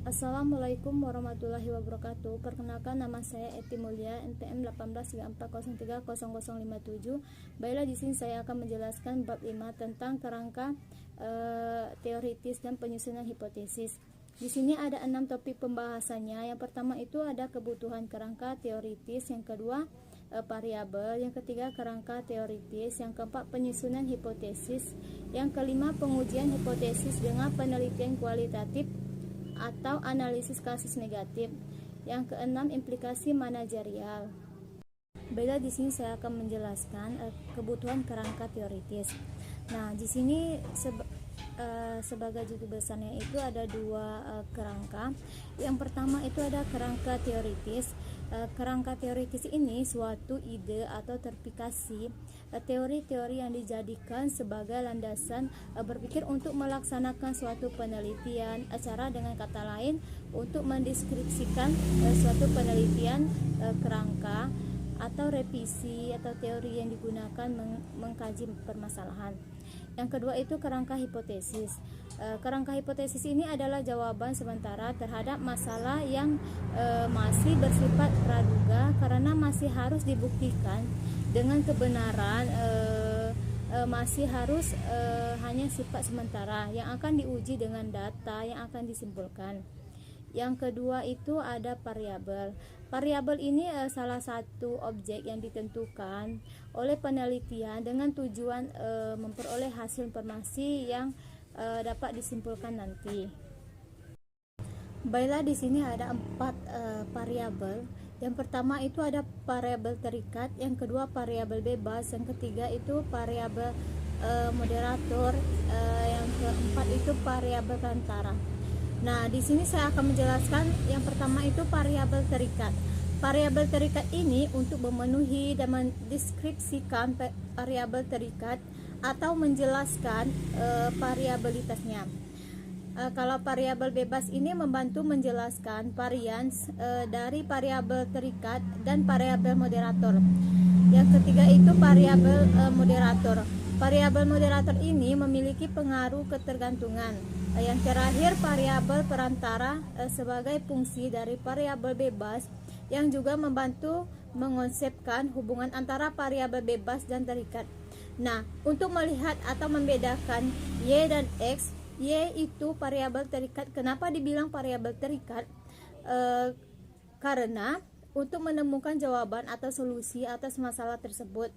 Assalamualaikum warahmatullahi wabarakatuh. Perkenalkan, nama saya Eti Mulia, NPM 1834030057. Baiklah, di sini saya akan menjelaskan bab 5 tentang kerangka teoritis dan penyusunan hipotesis. Di sini ada 6 topik pembahasannya. Yang pertama itu ada kebutuhan kerangka teoritis, yang kedua variabel, yang ketiga kerangka teoritis, yang keempat penyusunan hipotesis, yang kelima pengujian hipotesis dengan penelitian kualitatif atau analisis kasus negatif, yang keenam implikasi manajerial. Baiklah, di sini saya akan menjelaskan kebutuhan kerangka teoritis. Nah, di sini sebagai judul besarnya itu ada dua kerangka. Yang pertama itu ada kerangka teoritis. Kerangka teoritis ini suatu ide atau terpikasi teori-teori yang dijadikan sebagai landasan berpikir untuk melaksanakan suatu penelitian. Cara dengan kata lain, untuk mendeskripsikan suatu penelitian, kerangka atau revisi atau teori yang digunakan mengkaji permasalahan. Yang kedua itu kerangka hipotesis. Kerangka hipotesis ini adalah jawaban sementara terhadap masalah yang masih bersifat praduga karena masih harus dibuktikan dengan kebenaran, masih harus hanya sifat sementara yang akan diuji dengan data yang akan disimpulkan. Yang kedua itu ada variabel. Variabel ini salah satu objek yang ditentukan oleh penelitian dengan tujuan memperoleh hasil informasi yang dapat disimpulkan nanti. Baiklah, di sini ada 4 variabel. Yang pertama itu ada variabel terikat, yang kedua variabel bebas, yang ketiga itu variabel moderator, yang keempat itu variabel perantara. Nah, di sini saya akan menjelaskan yang pertama itu variabel terikat. Variabel terikat ini untuk memenuhi dan mendeskripsikan variabel terikat atau menjelaskan variabilitasnya. Kalau variabel bebas ini membantu menjelaskan varians dari variabel terikat dan variabel moderator. Yang ketiga itu variabel moderator. Variabel moderator ini memiliki pengaruh ketergantungan. Yang terakhir variabel perantara sebagai fungsi dari variabel bebas yang juga membantu mengonsepkan hubungan antara variabel bebas dan terikat. Nah, untuk melihat atau membedakan Y dan X, Y itu variabel terikat. Kenapa dibilang variabel terikat? Karena untuk menemukan jawaban atau solusi atas masalah tersebut.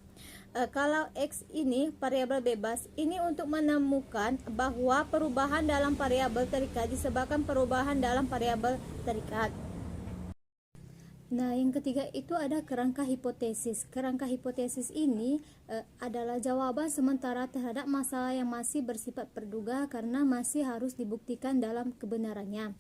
Kalau X ini variabel bebas, ini untuk menemukan bahwa perubahan dalam variabel terikat disebabkan perubahan dalam variabel terikat. Nah, yang ketiga itu ada kerangka hipotesis. Kerangka hipotesis ini adalah jawaban sementara terhadap masalah yang masih bersifat praduga karena masih harus dibuktikan dalam kebenarannya.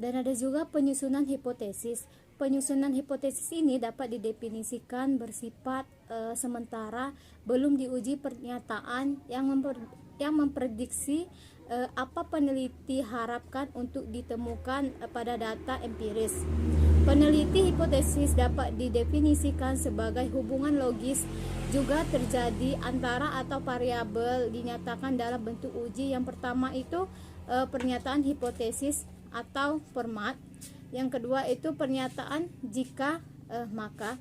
Dan ada juga penyusunan hipotesis. Penyusunan hipotesis ini dapat didefinisikan bersifat sementara, belum diuji pernyataan yang memprediksi apa peneliti harapkan untuk ditemukan pada data empiris. Peneliti hipotesis dapat didefinisikan sebagai hubungan logis juga terjadi antara atau variabel dinyatakan dalam bentuk uji. Yang pertama itu pernyataan hipotesis atau format. Yang kedua itu pernyataan jika maka.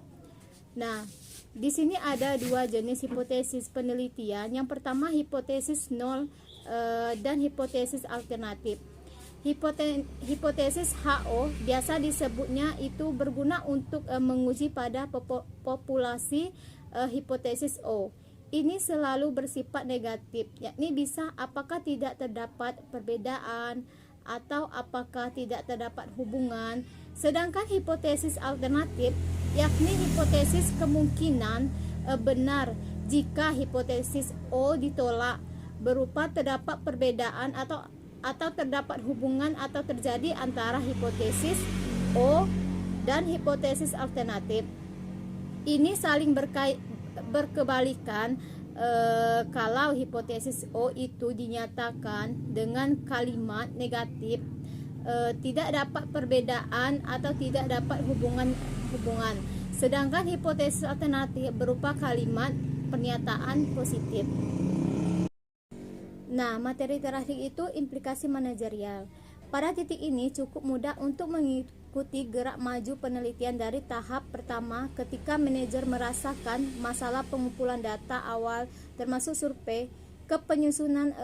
Nah, di sini ada dua jenis hipotesis penelitian. Yang pertama hipotesis nol dan hipotesis alternatif. Hipotesis HO biasa disebutnya itu berguna untuk menguji pada populasi hipotesis O. Ini selalu bersifat negatif, yakni bisa apakah tidak terdapat perbedaan atau apakah tidak terdapat hubungan. Sedangkan hipotesis alternatif yakni hipotesis kemungkinan benar jika hipotesis O ditolak, berupa terdapat perbedaan atau terdapat hubungan atau terjadi antara hipotesis O dan hipotesis alternatif. Ini saling berkebalikan kalau hipotesis O itu dinyatakan dengan kalimat negatif, tidak dapat perbedaan atau tidak dapat hubungan. Sedangkan hipotesis alternatif berupa kalimat pernyataan positif. Nah, materi terakhir itu implikasi manajerial. Pada titik ini cukup mudah untuk mengikuti gerak maju penelitian dari tahap pertama ketika manajer merasakan masalah pengumpulan data awal termasuk survei ke penyusunan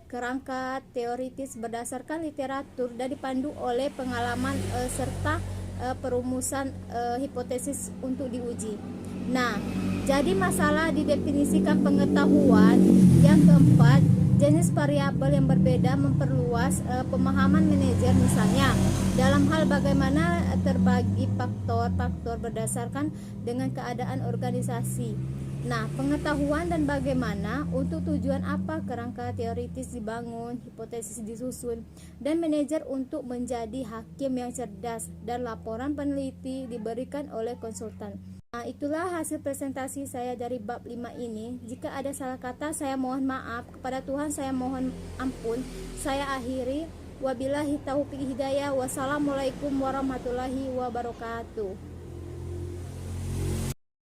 kerangka teoritis berdasarkan literatur dan dipandu oleh pengalaman serta perumusan hipotesis untuk diuji. Nah, jadi masalah didefinisikan pengetahuan. Yang keempat, jenis variabel yang berbeda memperluas pemahaman manajer, misalnya dalam hal bagaimana terbagi faktor-faktor berdasarkan dengan keadaan organisasi. Nah, pengetahuan dan bagaimana, untuk tujuan apa kerangka teoritis dibangun, hipotesis disusun, dan manajer untuk menjadi hakim yang cerdas, dan laporan peneliti diberikan oleh konsultan. Nah, itulah hasil presentasi saya dari bab 5 ini. Jika ada salah kata, saya mohon maaf. Kepada Tuhan saya mohon ampun. Saya akhiri. Wabillahi taufiq hidayah. Wassalamualaikum warahmatullahi wabarakatuh.